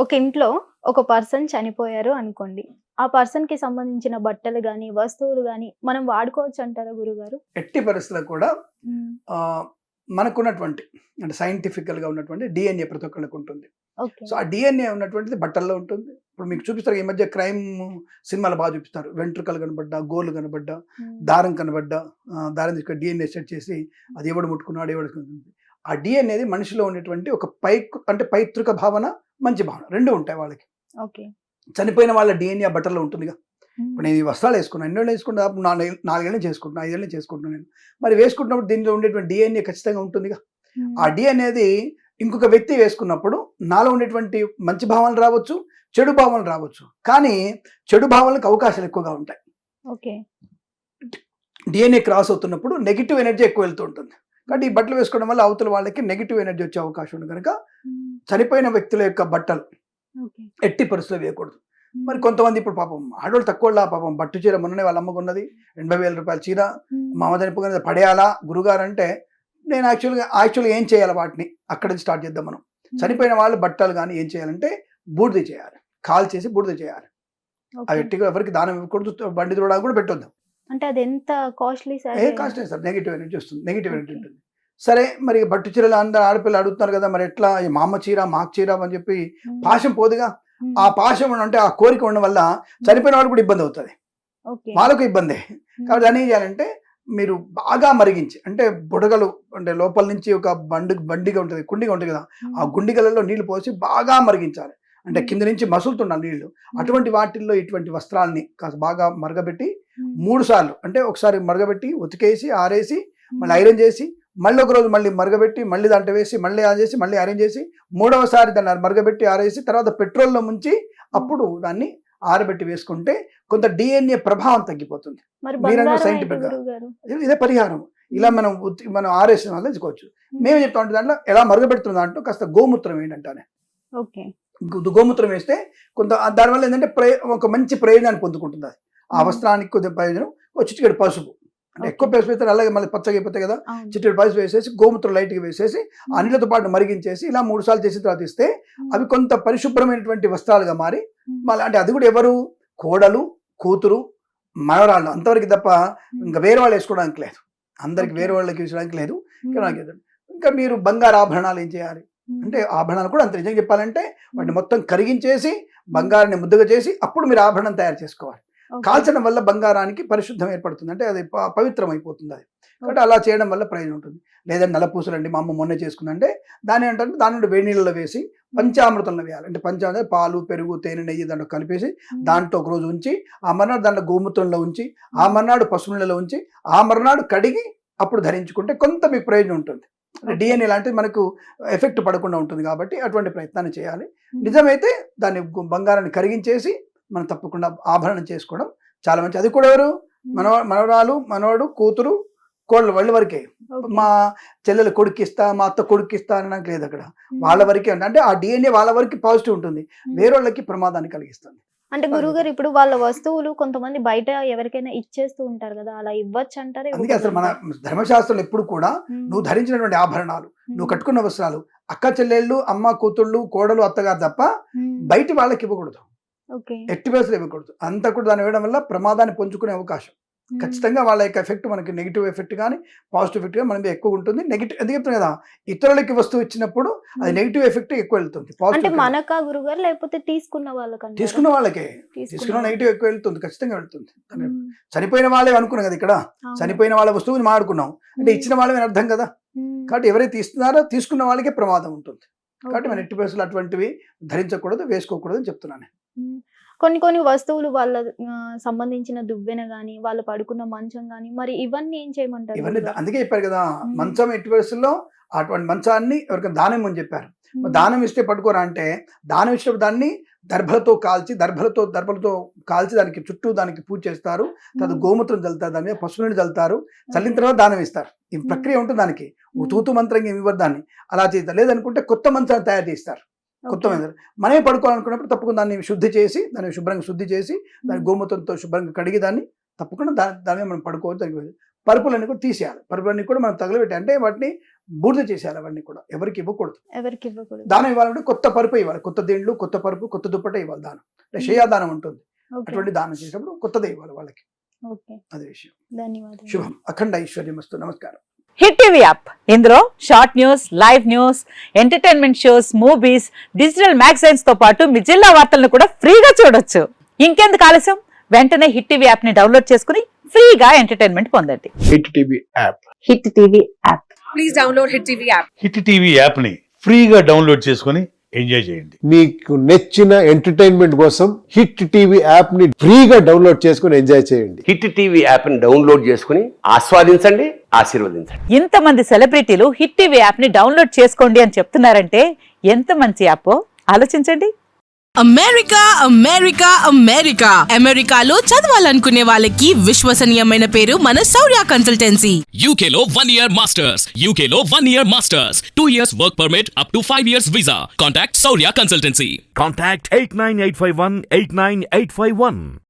ఒక ఇంట్లో ఒక పర్సన్ చనిపోయారు అనుకోండి. ఆ పర్సన్‌కి సంబంధించిన బట్టలు గాని, వస్తువులు గాని మనం వాడుకోవచ్చు అంటారా గురుగారు? ఎట్టి పరిస్థితుల్లో కూడా హ్మ్. ఆహ్, మనకున్నటువంటి అంటే సైంటిఫికల్‌గా ఉన్నటువంటి డీఎన్ఏ ప్రతి ఒక్కళ్ళకి ఉంటుంది. ఓకే. సో, ఆ డీఎన్ఏ ఉన్నటువంటిది బట్టల్లో ఉంటుంది. ఇప్పుడు మీకు చూపిస్తారు ఈ మధ్య క్రైమ్ సినిమాలు బాగా చూపిస్తారు. వెంట్రుకలు కనపడ్డా, గోర్లు కనపడ్డా, హ్మ్. దారం కనపడ్డా దారం తీసుకొని డీఎన్ఏ సెట్ చేసి అది ఎవడు ముట్టుకున్నాడు, ఎవడు ఆ డీఎన్ఏది మనిషిలో ఉండేటువంటి ఒక అంటే పైతృక భావన, మంచి భావన 2 ఉంటాయి వాళ్ళకి. ఓకే. చనిపోయిన వాళ్ళ డీఎన్ఏ ఆ బట్టల్లో ఉంటుందిగా. హ్మ్. ఇప్పుడు నేను ఈ వస్త్రాలు వేసుకున్నాను. ఎన్నేళ్ళు వేసుకుంటా? 4 ఏళ్ళు చేసుకుంటున్నా, 5 ఏళ్ళు చేసుకుంటున్నాను నేను. మరి వేసుకుంటున్నప్పుడు దీనిలో ఉండేటువంటి డీఎన్ఏ ఖచ్చితంగా ఉంటుందిగా. ఆ హ్మ్. డీఎన్ఏది ఇంకొక వ్యక్తి వేసుకున్నప్పుడు నాలో ఉండేటువంటి మంచి భావనలు రావచ్చు, చెడు భావనలు రావచ్చు. కానీ చెడు భావనలకు అవకాశాలు ఎక్కువగా ఉంటాయి. ఓకే. డీఎన్ఏ క్రాస్ అవుతున్నప్పుడు నెగెటివ్ ఎనర్జీ ఎక్కువ వెళ్తూ ఉంటుంది. కాబట్టి ఈ బట్టలు వేసుకోవడం వల్ల అవతల వాళ్ళకి నెగెటివ్ ఎనర్జీ వచ్చే అవకాశం ఉంది కనుక హ్మ్. చనిపోయిన వ్యక్తుల యొక్క బట్టలు ఓకే. ఎట్టి పరిస్థితుల్లో వేయకూడదు. మరి హ్మ్. కొంతమంది ఇప్పుడు పాపం ఆడోళ్ళు తక్కువలా పాపం పట్టు చీర మొన్ననే వాళ్ళ అమ్మకున్నది రూ. 80,000 చీర హ్మ్. మా అమ్మ చనిపోగానే పడేయాలా గురుగారు అంటే నేను యాక్చువల్గా ఏం చేయాలి వాటిని అక్కడి నుంచి స్టార్ట్ చేద్దాం మనం. హ్మ్. చనిపోయిన వాళ్ళు బట్టలు కానీ ఏం చేయాలంటే బూడిద చేయాలి. కాల్చేసి బూడిద చేయాలి. అవి ఓకే. ఎట్టిగా ఎవరికి దానం ఇవ్వకూడదు. బండి తుడవడానికి కూడా పెట్టొద్దు. అంటే అదెంత కాస్ట్‌లీ సార్? ఏ కాస్ట్ లేదు సార్. నెగెటివ్ ఎనర్జీ వస్తుంది. Negative energy okay. ఉంటుంది. సరే మరి పట్టు చీరలు అందరూ ఆడపిల్లలు అడుగుతున్నారు కదా! మరి ఎట్లా ఈ మా అమ్మ చీర, మాకు చీర అని చెప్పి హ్మ్. పాశం పోదుగా. హ్మ్. ఆ పాశం అంటే ఆ కోరిక ఉండడం వల్ల చనిపోయిన వాళ్ళకి కూడా ఇబ్బంది అవుతది. ఓకే. వాళ్ళకు ఇబ్బందే. కాబట్టి హ్మ్. దాన్ని ఏం చేయాలంటే మీరు బాగా మరిగించి అంటే బుడగలు అంటే లోపల నుంచి ఒక బండిగా ఉంటుంది. కుండిగా ఉంటుంది కదా! ఆ హ్మ్. గుండిగలలో నీళ్లు పోసి బాగా మరిగించాలి. అంటే హ్మ్. కింద నుంచి మసులుతుండాలి నీళ్లు. హ్మ్. అటువంటి వాటిల్లో ఇటువంటి వస్త్రాల్ని కాస్త బాగా మరగబెట్టి హ్మ్. 3 సార్లు అంటే ఒకసారి మరగబెట్టి, ఉతికేసి, ఆరేసి, మళ్ళీ హ్మ్. ఐరన్ చేసి, మళ్ళీ ఒకరోజు మళ్ళీ మరగబెట్టి, మళ్ళీ దాంట్లో వేసి, మళ్ళీ ఆన్ చేసి, మళ్ళీ ఐరన్ చేసి, మూడవసారి దాన్ని మరగబెట్టి ఆరేసి, తర్వాత పెట్రోల్‌లో ముంచి హ్మ్. అప్పుడు దాన్ని ఆరబెట్టి వేసుకుంటే కొంత డీఎన్ఏ ప్రభావం తగ్గిపోతుంది. మరి మీరన్న బంగారం అయితే సైంటిఫిక్‌గా గురువుగారు? ఇదే పరిహారం. ఇలా హ్మ్. మనం ఆరేసిన వల్ల తెచ్చుకోవచ్చు. హ్మ్. మేమేం చెప్తామంటే దాంట్లో ఎలా మరగబెడుతున్న దాంట్లో కాస్త గోమూత్రం వేయండంటానే. ఓకే. గోమూత్రం వేస్తే కొంత దానివల్ల ఏంటంటే ఒక మంచి ప్రయోజనాన్ని పొందుకుంటుంది అది. ఆ హ్మ్. వస్త్రానికి కొద్దిగా ప్రయోజనం. ఒక చిటికెడు పసుపు. అంటే ఎక్కువ ఓకే. పసుపు వేస్తే అలాగే మళ్ళీ పచ్చగా అయిపోతాయి కదా! అవును. చిటికెడు పసుపు వేసేసి, గోమూత్రం లైట్‌గా వేసేసి, ఆ హ్మ్. నీళ్ళతో పాటు మరిగించేసి, ఇలా 3 సార్లు చేసిన తర్వాత ఇస్తే, హ్మ్. అవి కొంత పరిశుభ్రమైనటువంటి వస్త్రాలుగా మారి, హ్మ్. మళ్ళీ అంటే అది కూడా ఎవరు? కోడలు, కూతురు, మనవరాళ్ళు అంతవరకు తప్ప హ్మ్. ఇంక వేరే వాళ్ళు వేసుకోవడానికి లేదు. అందరికి ఓకే. వేరే వాళ్ళకి వేసుకోవడానికి లేదు. హ్మ్. ఇంకా మీరు బంగారు ఆభరణాలు ఏం చేయాలి? హ్మ్. అంటే ఆభరణాలు కూడా అంతే నిజంగా చెప్పాలంటే వాటిని హ్మ్. మొత్తం కరిగించేసి, హ్మ్. బంగారాన్ని ముద్దగా చేసి, అప్పుడు మీరు ఆభరణం తయారు చేసుకోవాలి. ఓకే. కాల్చడం వల్ల బంగారానికి పరిశుద్ధం ఏర్పడుతుంది. అంటే అది పవిత్రమైపోతుంది అది. కాబట్టి ఓకే. అలా చేయడం వల్ల ప్రయోజనం ఉంటుంది. లేదంటే నల్లపూసలండి మా అమ్మ మొన్నే చేసుకుందంటే దాన్ని ఏంటంటే దాని నుండి వేడి నీళ్ళలో వేసి హ్మ్. పంచామృతంలో వేయాలి. అంటే పంచామృతం పాలు, పెరుగు, తేనె, నెయ్యి దాంట్లో కలిపేసి హ్మ్. దాంట్లో ఒకరోజు ఉంచి, ఆ మర్నాడు దాంట్లో గోమూత్రంలో ఉంచి, ఆ హ్మ్. మర్నాడు పసుపు నీళ్ళలో ఉంచి, ఆ మర్నాడు కడిగి అప్పుడు ధరించుకుంటే కొంత మీకు ప్రయోజనం ఉంటుంది. అంటే ఓకే. డీఎన్ఏ లాంటిది మనకు ఎఫెక్ట్ పడకుండా ఉంటుంది కాబట్టి అటువంటి ప్రయత్నాన్ని చేయాలి. హ్మ్. నిజమైతే దాన్ని బంగారాన్ని కరిగించేసి మనం తప్పకుండా ఆభరణం చేసుకోవడం చాలా మంచిది. అది కూడా ఎవరు? హ్మ్. మనవరాలు, మనవడు, కూతురు, కోడలు వాళ్ళ వరకే. ఓకే. మా చెల్లెలు కొడుకిస్తా, మా అత్త కొడుకిస్తా అనడానికి లేదక్కడ. వాళ్ళ హ్మ్. వరకే అంటే ఆ డీఎన్ఏ వాళ్ళ వరకి పాజిటివ్ ఉంటుంది. హ్మ్. వేరోళ్ళకి ప్రమాదాన్ని కలిగిస్తుంది. అంటే అది గురువుగారు చెప్పండి. ఇప్పుడు వాళ్ళ వస్తువులు కొంతమంది బయట ఎవరికైనా ఇచ్చేస్తూ ఉంటారు గదా! అలా ఇవ్వచ్చంటారా? అందుకే అసలు మన ఇవ్వకూడదంటారా? ధర్మశాస్త్రంలో ఎప్పుడు కూడా హ్మ్. నువ్వు ధరించినటువంటి ఆభరణాలు, నువ్వు హ్మ్. కట్టుకున్న వస్త్రాలు, అక్క చెల్లెళ్ళు, అమ్మ కూతుళ్ళు, కోడలు, అత్తగారు తప్ప హ్మ్. బయటి వాళ్ళకి ఇవ్వకూడదు. ఓకే. ఎట్టి పరిస్థితుల్లో ఇవ్వకూడదు. అంతా కూడా దాన్ని ఇవ్వడం వల్ల ప్రమాదాన్ని పొంచుకునే అవకాశం. హ్మ్. ఖచ్చితంగా వాళ్ళ యొక్క ఎఫెక్ట్ మనకి నెగెటివ్ ఎఫెక్ట్ గాని, పాజిటివ్ ఎఫెక్ట్ గాని మన మీద ఎక్కువ ఉంటుంది. ఎందుకు చెప్తున్నా కదా! ఇతరులకి వస్తువు ఇచ్చినప్పుడు అది హ్మ్. నెగెటివ్ ఎఫెక్ట్ ఎక్కువ వెళ్తుంది. అంటే పాజిటివ్ కన్నా. మనకా గురువుగారు? లేకపోతే తీసుకున్న వాళ్ళకంటారా? తీసుకున్న వాళ్ళకే. తీసుకున్న తీసుకున్న నెగెటివ్ వాళ్ళకి. ఎక్కువ వెళ్తుంది. ఖచ్చితంగా వెళ్తుంది. హ్మ్. చనిపోయిన వాళ్ళే అనుకున్నాం కదా ఇక్కడ. అవును. చనిపోయిన వాళ్ళ వస్తువుని మాట్లాడుకున్నాం. అంటే హ్మ్. ఇచ్చిన వాళ్ళమే అని అర్థం కదా! హ్మ్. కాబట్టి ఎవరైతే ఇస్తున్నారో తీసుకున్న వాళ్ళకే ప్రమాదం ఉంటుంది. కాబట్టి ఓకే. మన ఎట్టి పరిస్థితుల్లో అటువంటివి ధరించకూడదు, వేసుకోకూడదు అని చెప్తున్నాను నేను. హ్మ్. కొన్ని కొన్ని వస్తువులు వాళ్ళ సంబంధించిన దువ్వెన గాని, వాళ్ళు పడుకున్న మంచం గాని, మరి ఇవన్నీ ఏం చేయమంటారు ఇవన్నీ గురుగారు? అందుకే చెప్పారు కదా! హ్మ్. మంచం ఎట్టి పరిస్థితుల్లో అటువంటి మంచాన్ని ఎవరికైనా దానం ఇమ్మని చెప్పారు. మరి హ్మ్. దానం ఇస్తే పట్టుకోరా అంటే, దానం ఇచ్చినప్పుడు దాన్ని దర్భలతో కాల్చి దానికి చుట్టూ దానికి పూజ చేస్తారు. తర్వాత హ్మ్. గోమూత్రం చల్లుతారు. దాని మీద పసుపు నీళ్ళు చల్లుతారు. చల్లిన ఓకే. తర్వాత దానం ఇస్తారు. ఈ హ్మ్. ప్రక్రియ ఉంటుంది దానికి. హ్మ్. తూతు మంత్రంగా ఏమి ఇవ్వరు దాన్ని. అలా చేస్తారు. లేదనుకుంటే కొత్త మంచాన్ని తయారు చేస్తారు. కొత్త ఓకే. మంచం. మనమే పడుకోవాలనుకున్నప్పుడు తప్పకుండా దాన్ని శుద్ధి చేసి, దాన్ని శుభ్రంగా శుద్ధి చేసి, దాన్ని హ్మ్. గోమూత్రంతో శుభ్రంగా కడిగి దాన్ని తప్పకుండా దాని మీద మనం పడుకోవచ్చు. దానికి పరుపులన్నీ కూడా తీసేయాలి. పరుపులన్నీ కూడా మనం తగలబెట్టి అంటే వాటిని బూడిద చేసేయాలి. అవన్నీ కూడా ఎవరికి ఇవ్వకూడదు. ఎవరికి ఇవ్వకూడదు. దానం ఇవ్వాలంటే కొత్త పరుపు ఇవ్వాలి. కొత్త దిండ్లు, కొత్త పరుపు, కొత్త దుప్పట ఇవ్వాలి దానం. అంటే షయాదానం ఉంటుంది. ఓకే. అటువంటి దానం చేసినప్పుడు కొత్తదే ఇవ్వాలి వాళ్ళకి. ఓకే. అదే విషయం. ధన్యవాదాలు. శుభం. అఖండ ఐశ్వర్యమస్తు. నమస్కారం. హిట్ టీవీ యాప్ ఇందులో short news, live news, entertainment shows, movies, digital magazines తో పాటు మీ జిల్లా వార్తలను కూడా ఫ్రీగా చూడొచ్చు. ఇంకెందుకు ఆలస్యం, వెంటనే హిట్ టీవీ యాప్ ని డౌన్లోడ్ చేసుకుని ఫ్రీగా ఎంటర్టైన్మెంట్ పొందండి. Hit TV app. Hit TV app. Please download Hit TV app. Hit TV యాప్ని ఫ్రీగా డౌన్లోడ్ చేసుకొని ఎంజాయ్ చేయండి. మీకు నచ్చిన ఎంటర్టైన్మెంట్ కోసం హిట్ టీవీ యాప్ ని ఫ్రీగా డౌన్లోడ్ చేసుకుని ఎంజాయ్ చేయండి. హిట్ టీవీ యాప్ని డౌన్లోడ్ చేసుకుని ఆస్వాదించండి, ఆశీర్వదించండి. ఇంతమంది సెలబ్రిటీలు హిట్ టీవీ యాప్ ని డౌన్లోడ్ చేసుకోండి అని చెప్తున్నారంటే ఎంత మంచి యాప్ ఆలోచించండి. అమెరికా అమెరికాలో చదవాలనుకునే వాళ్ళకి విశ్వసనీయమైన పేరు మన శౌర్య consultancy. UK Law 1 Year Masters. UK Law 1 Year Masters. 2 years work permit up to 5 years visa. Contact Saurya Consultancy. Contact 89851 89851.